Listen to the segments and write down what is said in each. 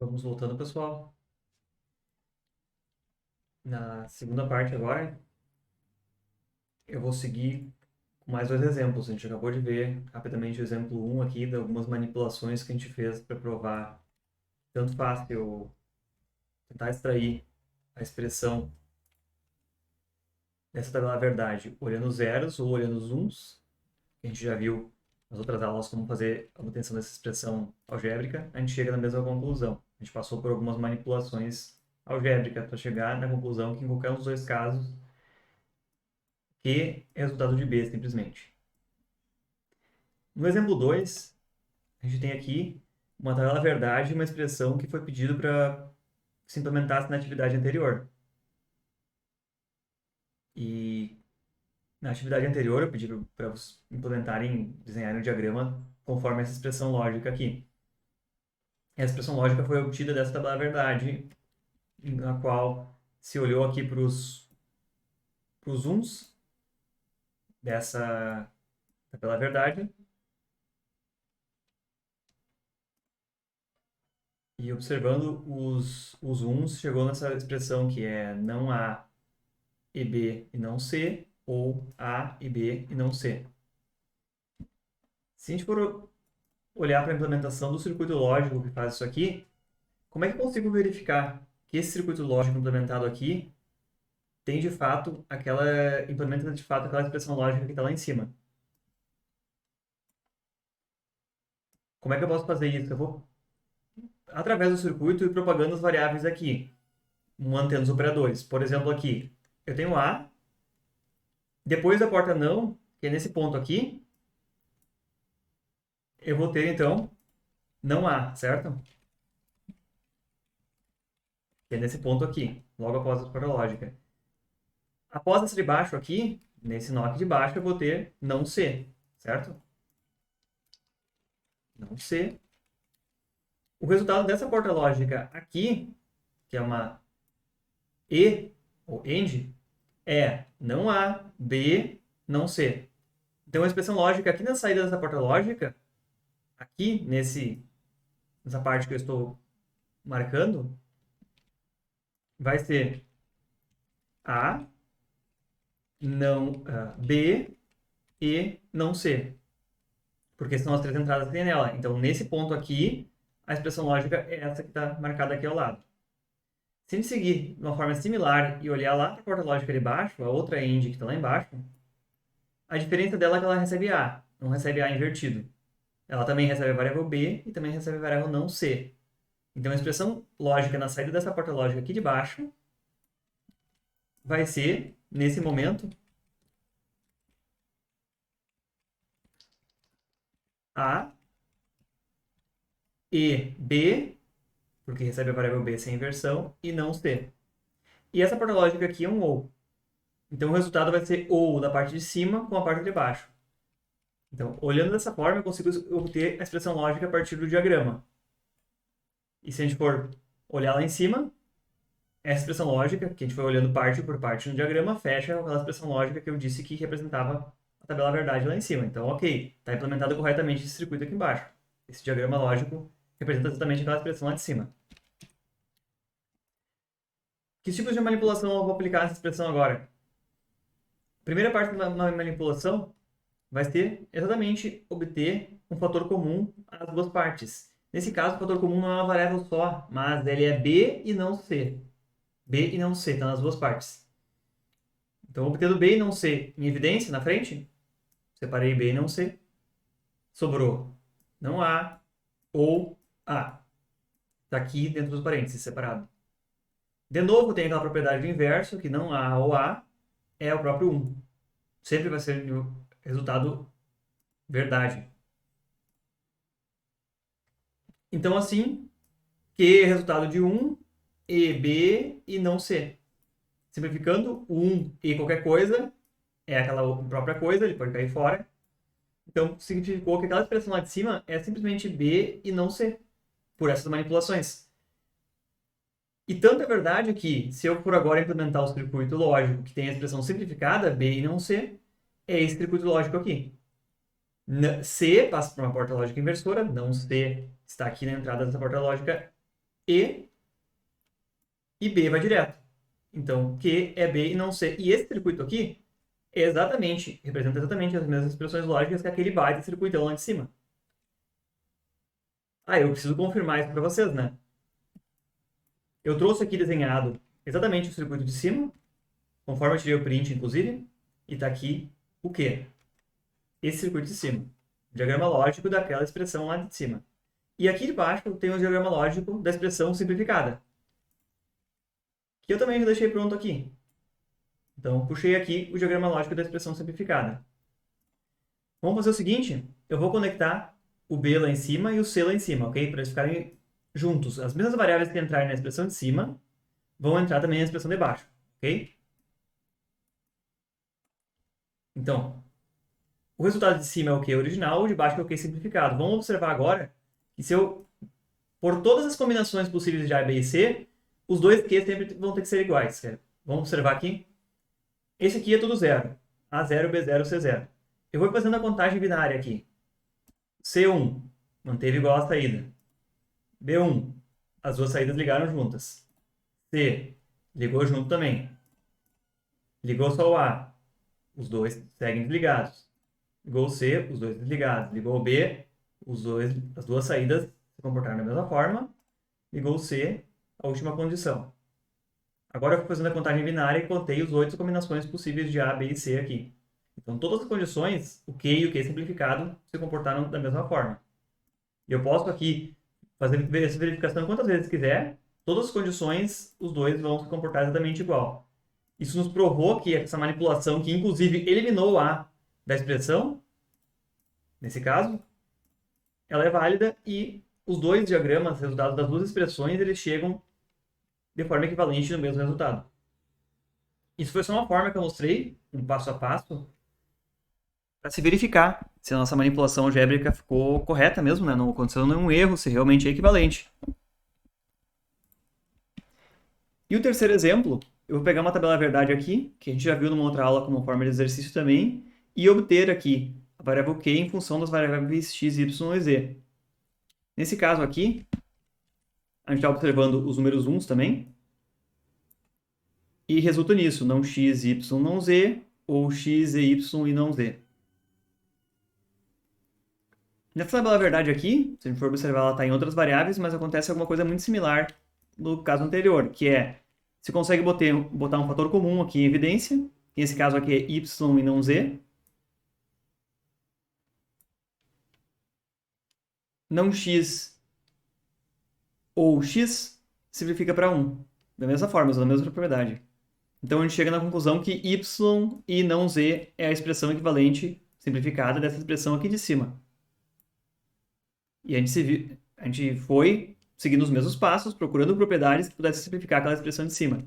Vamos voltando, pessoal. Na segunda parte agora, eu vou seguir com mais dois exemplos. A gente acabou de ver rapidamente o exemplo um aqui de algumas manipulações que a gente fez para provar tanto fácil tentar extrair a expressão dessa tabela verdade olhando os zeros ou olhando os uns, que a gente já viu nas outras aulas como fazer a obtenção dessa expressão algébrica. A gente chega na mesma conclusão. A gente passou por algumas manipulações algébricas para chegar na conclusão que em qualquer um dos dois casos Q é resultado de B, simplesmente. No exemplo 2, a gente tem aqui uma tabela verdade e uma expressão que foi pedido para se implementasse na atividade anterior. E na atividade anterior eu pedi para vocês implementarem, desenharem o diagrama conforme essa expressão lógica aqui. Essa expressão lógica foi obtida dessa tabela verdade, na qual se olhou aqui para os uns dessa tabela verdade e observando os uns, chegou nessa expressão que é não A e B e não C, ou A e B e não C. Se a gente for olhar para a implementação do circuito lógico que faz isso aqui, como é que eu consigo verificar que esse circuito lógico implementado aqui tem de fato implementa de fato aquela expressão lógica que está lá em cima? Como é que eu posso fazer isso? Eu vou, através do circuito, ir propagando as variáveis aqui, mantendo os operadores. Por exemplo, aqui, eu tenho A, depois da porta não, que é nesse ponto aqui, eu vou ter, então, não A, certo? Que é nesse ponto aqui, logo após a porta lógica. Após essa de baixo aqui, nesse nó aqui de baixo, eu vou ter não C, certo? Não C. O resultado dessa porta lógica aqui, que é uma E, ou AND, é não A, B, não C. Então, a expressão lógica aqui na saída dessa porta lógica, aqui nessa parte que eu estou marcando, vai ser A, não B e não C. Porque são as três entradas que tem nela. Então, nesse ponto aqui, a expressão lógica é essa que está marcada aqui ao lado. Se a gente seguir de uma forma similar e olhar lá para a porta lógica de baixo, a outra end que está lá embaixo, a diferença dela é que ela recebe A, não recebe A invertido. Ela também recebe a variável B e também recebe a variável não C. Então, a expressão lógica na saída dessa porta lógica aqui de baixo vai ser, nesse momento, A e B, porque recebe a variável B sem inversão, e não C. E essa porta lógica aqui é um OU. Então, o resultado vai ser OU da parte de cima com a parte de baixo. Então, olhando dessa forma, eu consigo obter a expressão lógica a partir do diagrama. E se a gente for olhar lá em cima, essa expressão lógica, que a gente foi olhando parte por parte no diagrama, fecha com aquela expressão lógica que eu disse que representava a tabela verdade lá em cima. Então, ok, está implementado corretamente esse circuito aqui embaixo. Esse diagrama lógico representa exatamente aquela expressão lá de cima. Que tipos de manipulação eu vou aplicar nessa expressão agora? A primeira parte da manipulação vai ser exatamente obter um fator comum às duas partes. Nesse caso, o fator comum não é uma variável só, mas ele é B e não C. B e não C, está nas duas partes. Então, obtendo B e não C em evidência na frente, separei B e não C, sobrou não A ou A. Está aqui dentro dos parênteses, separado. De novo, tem aquela propriedade do inverso, que não A ou A é o próprio 1. Sempre vai ser o resultado verdade. Então, assim, Q é resultado de 1, E, B e não C. Simplificando, 1 e qualquer coisa é aquela própria coisa, ele pode cair fora. Então, significou que aquela expressão lá de cima é simplesmente B e não C, por essas manipulações. E tanto é verdade que, se eu for agora implementar o circuito lógico que tem a expressão simplificada, B e não C, é esse circuito lógico aqui. C passa por uma porta lógica inversora, não C está aqui na entrada dessa porta lógica E B vai direto. Então, Q é B e não C. E esse circuito aqui representa exatamente as mesmas expressões lógicas que aquele baita circuitão lá de cima. Eu preciso confirmar isso para vocês, né? Eu trouxe aqui desenhado exatamente o circuito de cima, conforme eu tirei o print, inclusive, e está aqui o quê? Esse circuito de cima. O diagrama lógico daquela expressão lá de cima. E aqui de baixo tem o diagrama lógico da expressão simplificada, que eu também já deixei pronto aqui. Então, puxei aqui o diagrama lógico da expressão simplificada. Vamos fazer o seguinte, eu vou conectar o B lá em cima e o C lá em cima, ok? Para eles ficarem juntos. As mesmas variáveis que entrarem na expressão de cima vão entrar também na expressão de baixo, ok? Então, o resultado de cima é o que original, o de baixo é o que simplificado. Vamos observar agora que se eu por todas as combinações possíveis de A, B e C, os dois Q sempre vão ter que ser iguais. Vamos observar aqui. Esse aqui é tudo zero. A0, B0, C0. Eu vou fazendo a contagem binária aqui. C1, manteve igual a saída. B1, as duas saídas ligaram juntas. C, ligou junto também. Ligou só o A, os dois seguem desligados. Ligou o C, os dois desligados. Ligou o B, as duas saídas se comportaram da mesma forma. Ligou o C, a última condição. Agora eu fui fazendo a contagem binária e contei as 8 combinações possíveis de A, B e C aqui. Então, todas as condições, o Q e o Q simplificado, se comportaram da mesma forma. E eu posso aqui fazer essa verificação quantas vezes quiser. Todas as condições, os dois vão se comportar exatamente igual. Isso nos provou que essa manipulação, que inclusive eliminou o A da expressão, nesse caso, ela é válida e os dois diagramas, resultados das duas expressões, eles chegam de forma equivalente no mesmo resultado. Isso foi só uma forma que eu mostrei, um passo a passo, para se verificar se a nossa manipulação algébrica ficou correta mesmo, né? Não aconteceu nenhum erro, se realmente é equivalente. E o terceiro exemplo, eu vou pegar uma tabela verdade aqui, que a gente já viu numa outra aula como forma de exercício também, e obter aqui a variável Q em função das variáveis x, y e z. Nesse caso aqui, a gente está observando os números uns também, e resulta nisso, não x, y, não z, ou x e y e não z. Nessa tabela verdade aqui, se a gente for observar, ela está em outras variáveis, mas acontece alguma coisa muito similar no caso anterior, que é, você consegue botar um fator comum aqui em evidência, que nesse caso aqui é y e não z. Não x ou x simplifica para 1, da mesma forma, usando a mesma propriedade. Então a gente chega na conclusão que y e não z é a expressão equivalente simplificada dessa expressão aqui de cima. E a gente foi seguindo os mesmos passos, procurando propriedades que pudessem simplificar aquela expressão de cima.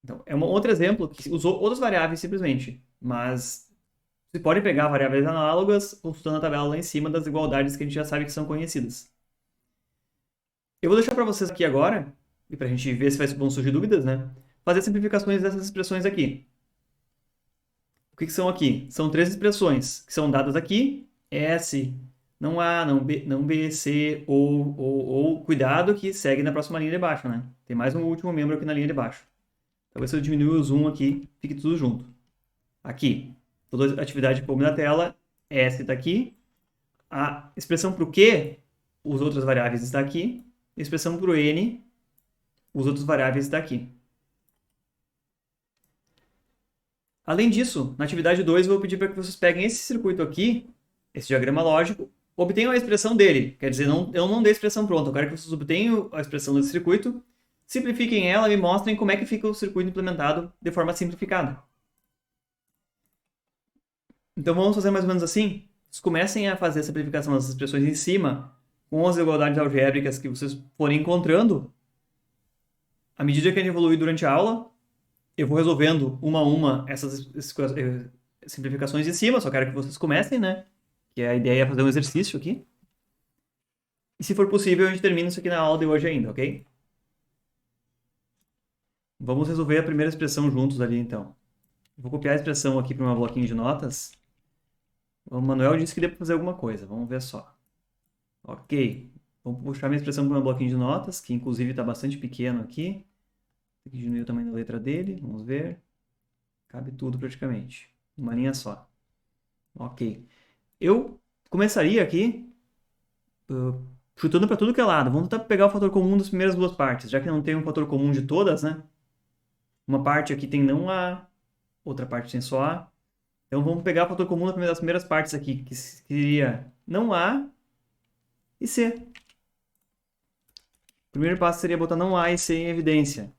Então, é um outro exemplo que usou outras variáveis simplesmente, mas você pode pegar variáveis análogas consultando a tabela lá em cima das igualdades que a gente já sabe que são conhecidas. Eu vou deixar para vocês aqui agora, e para a gente ver se vão surgir dúvidas, né? Fazer simplificações dessas expressões aqui. O que são aqui? São 3 expressões que são dadas aqui. S, não A, não B, C, ou cuidado que segue na próxima linha de baixo, né? Tem mais um último membro aqui na linha de baixo. Talvez se eu diminuir o zoom aqui, fique tudo junto. Aqui, toda a atividade que na tela, S está aqui. A expressão para o Q, as outras variáveis está aqui. A expressão para o N, as outras variáveis está aqui. Além disso, na atividade 2, eu vou pedir para que vocês peguem esse circuito aqui, esse diagrama lógico, obtenham a expressão dele. Quer dizer, eu não dei a expressão pronta, eu quero que vocês obtenham a expressão desse circuito, simplifiquem ela e mostrem como é que fica o circuito implementado de forma simplificada. Então vamos fazer mais ou menos assim. Vocês comecem a fazer a simplificação das expressões em cima, com as igualdades algébricas que vocês forem encontrando. À medida que a gente evolui durante a aula, eu vou resolvendo uma a uma essas simplificações em cima, só quero que vocês comecem, né? Que a ideia é fazer um exercício aqui. E se for possível, a gente termina isso aqui na aula de hoje ainda, ok? Vamos resolver a primeira expressão juntos ali, então. Vou copiar a expressão aqui para um bloquinho de notas. O Manuel disse que deu para fazer alguma coisa, vamos ver só. Ok. Vou puxar minha expressão para um bloquinho de notas, que inclusive está bastante pequeno aqui. Tem que diminuir o tamanho da letra dele, vamos ver. Cabe tudo praticamente, uma linha só. Ok. Eu começaria aqui chutando para tudo que é lado. Vamos tentar pegar o fator comum das primeiras duas partes, já que não tem um fator comum de todas, né? Uma parte aqui tem não A, outra parte tem só A. Então vamos pegar o fator comum das primeiras partes aqui, que seria não A e C. O primeiro passo seria botar não A e C em evidência.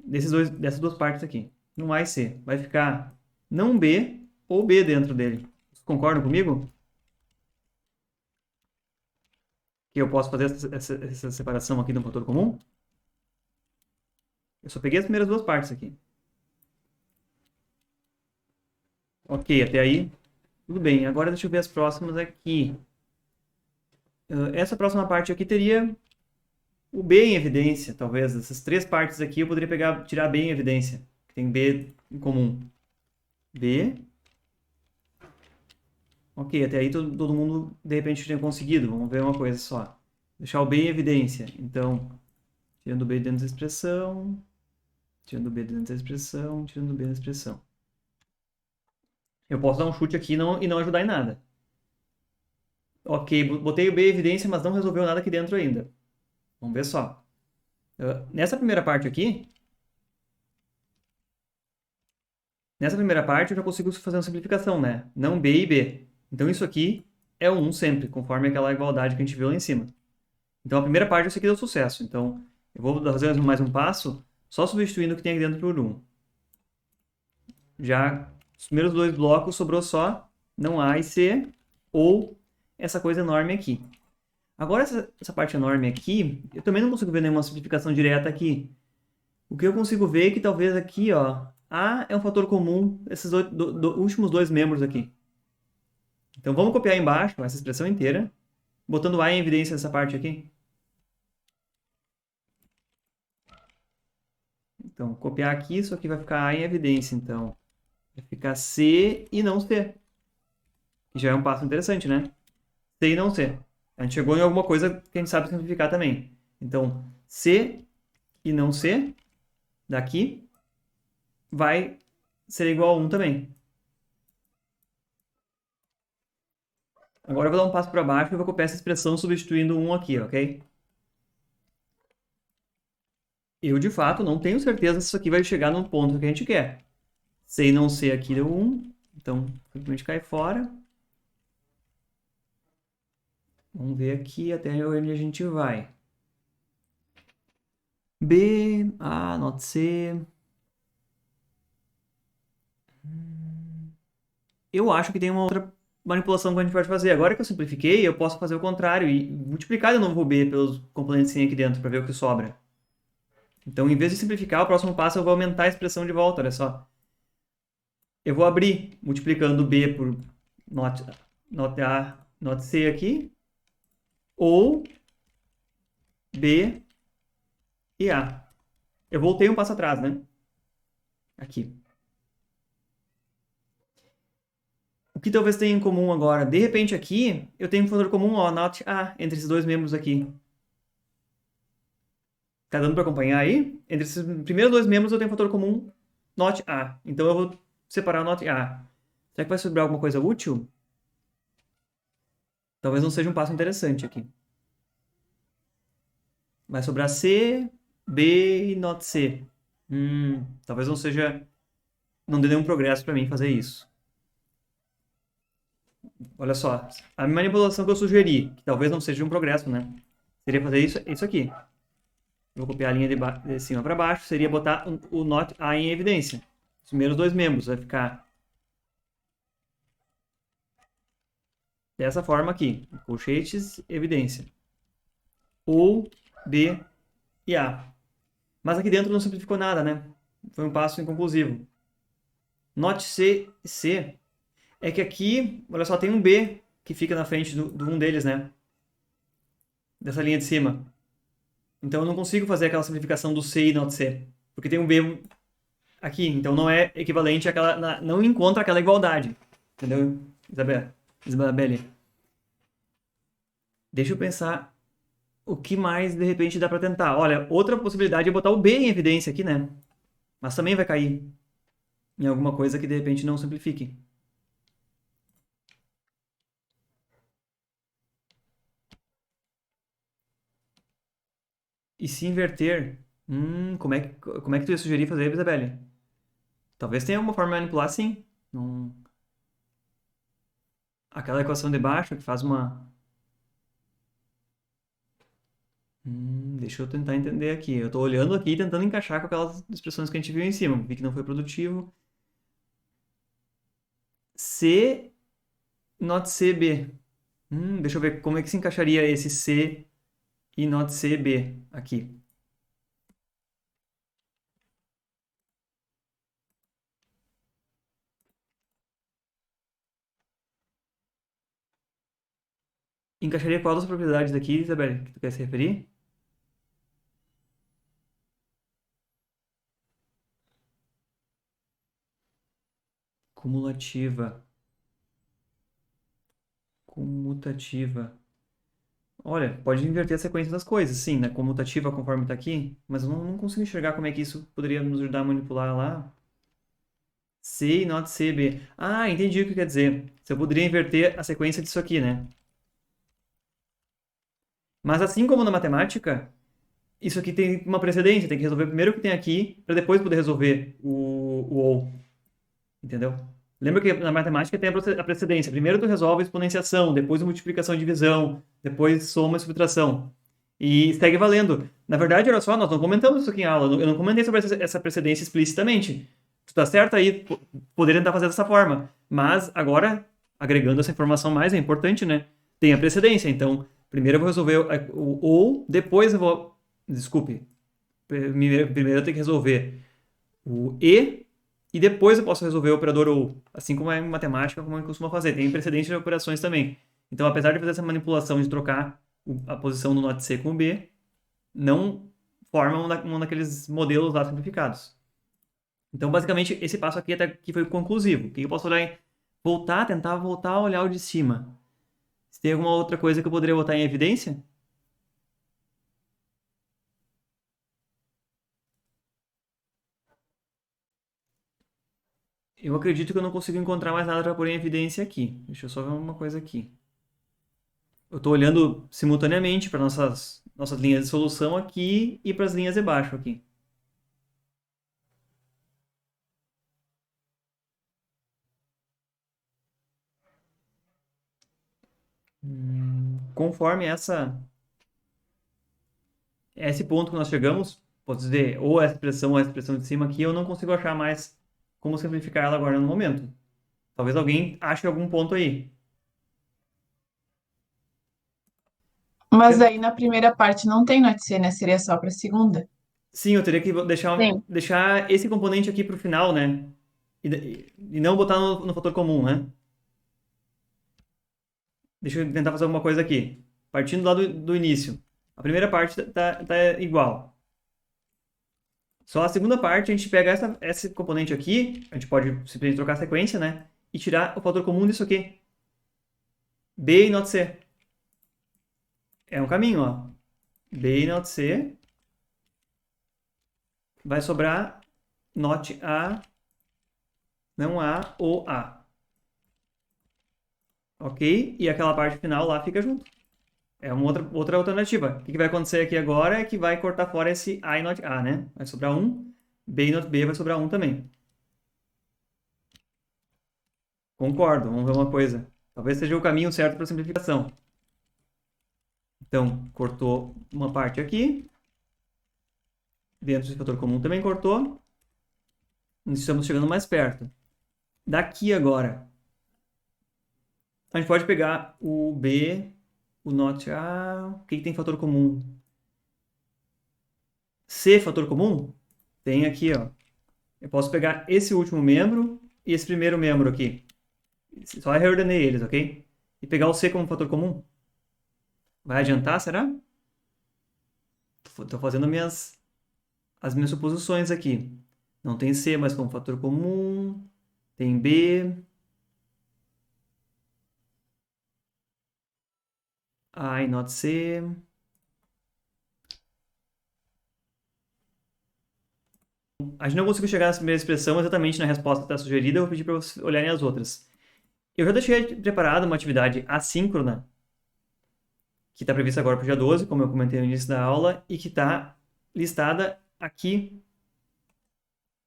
Dessas duas partes aqui. Não A e C. Vai ficar não B ou B dentro dele. Vocês concordam comigo? Que eu posso fazer essa separação aqui do fator comum? Eu só peguei as primeiras duas partes aqui. Ok, até aí tudo bem. Agora deixa eu ver as próximas aqui. Essa próxima parte aqui teria o B em evidência, talvez. Essas três partes aqui eu poderia tirar B em evidência. Que tem B em comum. B. Ok, até aí todo mundo de repente tinha conseguido. Vamos ver uma coisa só. Deixar o B em evidência. Então, tirando o B dentro da expressão, tirando o B dentro da expressão, tirando o B da expressão. Eu posso dar um chute aqui e não ajudar em nada. Ok, botei o B em evidência, mas não resolveu nada aqui dentro ainda. Vamos ver só. Nessa primeira parte aqui, eu já consigo fazer uma simplificação, né? Não B e B. Então isso aqui é o 1 sempre, conforme aquela igualdade que a gente viu lá em cima. Então a primeira parte isso aqui deu sucesso. Então eu vou fazer mais um passo, só substituindo o que tem aqui dentro por 1. Já os primeiros dois blocos sobrou só não A e C, ou essa coisa enorme aqui. Agora essa parte enorme aqui, eu também não consigo ver nenhuma simplificação direta aqui. O que eu consigo ver é que talvez aqui, ó, A é um fator comum desses últimos dois membros aqui. Então vamos copiar embaixo essa expressão inteira, botando A em evidência nessa parte aqui. Então, copiar aqui, isso aqui vai ficar A em evidência, então. Vai ficar C e não C. Que já é um passo interessante, né? C e não C. A gente chegou em alguma coisa que a gente sabe simplificar também. Então, C e não C, daqui, vai ser igual a 1 também. Agora eu vou dar um passo para baixo e vou copiar essa expressão substituindo 1 aqui, ok? Eu, de fato, não tenho certeza se isso aqui vai chegar no ponto que a gente quer. C e não C aqui deu 1, então simplesmente cai fora. Vamos ver aqui até onde a gente vai. B, A, not C. Eu acho que tem uma outra manipulação que a gente pode fazer. Agora que eu simplifiquei, eu posso fazer o contrário e multiplicar de novo o B pelos componentes aqui dentro para ver o que sobra. Então, em vez de simplificar, o próximo passo eu vou aumentar a expressão de volta, olha só. Eu vou abrir multiplicando B por not A, not C aqui, ou B e A. Eu voltei um passo atrás, né? Aqui. O que talvez tenha em comum agora? De repente aqui, eu tenho um fator comum, ó, not A, entre esses dois membros aqui. Tá dando para acompanhar aí? Entre esses primeiros dois membros eu tenho um fator comum, not A. Então eu vou separar o not A. Será que vai sobrar alguma coisa útil? Talvez não seja um passo interessante aqui. Vai sobrar C, B e not C. Talvez não seja... Não dê nenhum progresso para mim fazer isso. Olha só, a manipulação que eu sugeri, que talvez não seja um progresso, né? Seria fazer isso aqui. Vou copiar a linha de cima para baixo, seria botar o not A em evidência. Os primeiros dois membros, vai ficar dessa forma aqui, colchetes, evidência. Ou B e A. Mas aqui dentro não simplificou nada, né? Foi um passo inconclusivo. Not C e C é que aqui, olha só, tem um B que fica na frente do um deles, né? Dessa linha de cima. Então eu não consigo fazer aquela simplificação do C e not C, porque tem um B aqui, então não é equivalente àquela, não encontra aquela igualdade. Entendeu, Isabelle? Deixa eu pensar o que mais de repente dá para tentar. Olha, outra possibilidade é botar o B em evidência aqui, né? Mas também vai cair em alguma coisa que de repente não simplifique. E se inverter, como é que tu ia sugerir fazer, Isabelle? Talvez tenha alguma forma de manipular, sim. Não- Aquela equação de baixo que faz uma... deixa eu tentar entender aqui. Eu estou olhando aqui e tentando encaixar com aquelas expressões que a gente viu em cima. Vi que não foi produtivo. C, not CB. Deixa eu ver como é que se encaixaria esse C e not CB aqui. Encaixaria qual das propriedades daqui, Isabelle, que tu quer se referir? Cumulativa. Comutativa. Olha, pode inverter a sequência das coisas, sim, né? Comutativa conforme está aqui, mas eu não consigo enxergar como é que isso poderia nos ajudar a manipular lá. C e not CB. Ah, entendi o que quer dizer. Você poderia inverter a sequência disso aqui, né? Mas assim como na matemática, isso aqui tem uma precedência, tem que resolver primeiro o que tem aqui, para depois poder resolver o ou. Entendeu? Lembra que na matemática tem a precedência. Primeiro tu resolve exponenciação, depois multiplicação e divisão, depois soma e subtração. E segue valendo. Na verdade, olha só, nós não comentamos isso aqui em aula. Eu não comentei sobre essa precedência explicitamente. Tu tá certo aí, poderia tentar fazer dessa forma. Mas agora, agregando essa informação mais, é importante, né? Tem a precedência. Então, primeiro eu vou resolver o ou, depois eu vou. Desculpe. Primeiro eu tenho que resolver o e depois eu posso resolver o operador ou, assim como é em matemática, como a gente costuma fazer. Tem precedência de operações também. Então, apesar de fazer essa manipulação de trocar a posição do note C com o B, não forma um daqueles modelos lá simplificados. Então, basicamente, esse passo aqui até que foi conclusivo. O que eu posso olhar em... tentar voltar a olhar o de cima. Se tem alguma outra coisa que eu poderia botar em evidência? Eu acredito que eu não consigo encontrar mais nada para pôr em evidência aqui. Deixa eu só ver uma coisa aqui. Eu estou olhando simultaneamente para nossas linhas de solução aqui e para as linhas de baixo aqui. Conforme esse ponto que nós chegamos, posso dizer, ou a expressão de cima aqui, eu não consigo achar mais como simplificar ela agora no momento. Talvez alguém ache algum ponto aí. Mas aí na primeira parte não tem note né? Seria só para a segunda. Sim, eu teria que Sim. deixar esse componente aqui para o final, né? E não botar no fator comum, né? Deixa eu tentar fazer alguma coisa aqui. Partindo lá do início. A primeira parte tá igual. Só a segunda parte, a gente pega esse componente aqui, a gente pode simplesmente trocar a sequência, né? E tirar o fator comum disso aqui. B e not C. É um caminho, ó. B e not C. Vai sobrar not A, não A ou A. Ok? E aquela parte final lá fica junto. É uma outra alternativa. O que vai acontecer aqui agora é que vai cortar fora esse A e not A, né? Vai sobrar um. B e not B vai sobrar um também. Concordo, vamos ver uma coisa. Talvez seja o caminho certo para simplificação. Então, cortou uma parte aqui. Dentro desse fator comum também cortou. Estamos chegando mais perto. Daqui agora, a gente pode pegar o B, o not A. O que tem fator comum? C, fator comum? Tem aqui, ó. Eu posso pegar esse último membro e esse primeiro membro aqui. Só reordenei eles, ok? E pegar o C como fator comum. Vai adiantar, será? Estou fazendo as minhas suposições aqui. Não tem C, mas como fator comum. Tem B. I not C. A gente não conseguiu chegar nessa primeira expressão exatamente na resposta que está sugerida, eu vou pedir para vocês olharem as outras. Eu já deixei preparada uma atividade assíncrona, que está prevista agora para o dia 12, como eu comentei no início da aula, e que está listada aqui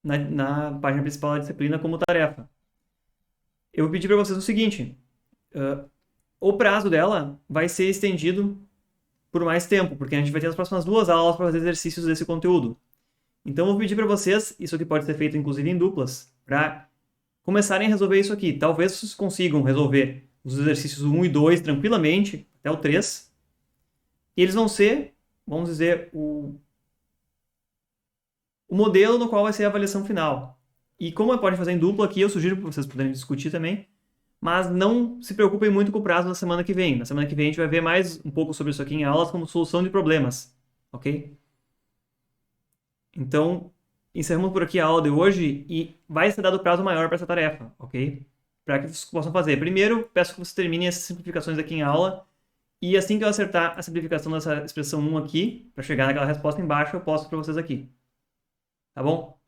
na página principal da disciplina como tarefa. Eu vou pedir para vocês o seguinte, o prazo dela vai ser estendido por mais tempo, porque a gente vai ter as próximas 2 aulas para fazer exercícios desse conteúdo. Então, eu vou pedir para vocês, isso aqui pode ser feito inclusive em duplas, para começarem a resolver isso aqui. Talvez vocês consigam resolver os exercícios 1 e 2 tranquilamente, até o 3. E eles vão ser, vamos dizer, o modelo no qual vai ser a avaliação final. E como pode fazer em dupla aqui, eu sugiro para vocês poderem discutir também, mas não se preocupem muito com o prazo da semana que vem. Na semana que vem a gente vai ver mais um pouco sobre isso aqui em aulas como solução de problemas, ok? Então, encerramos por aqui a aula de hoje e vai ser dado prazo maior para essa tarefa, ok? Para que vocês possam fazer. Primeiro, peço que vocês terminem essas simplificações aqui em aula e assim que eu acertar a simplificação dessa expressão 1 aqui, para chegar naquela resposta embaixo, eu posto para vocês aqui. Tá bom?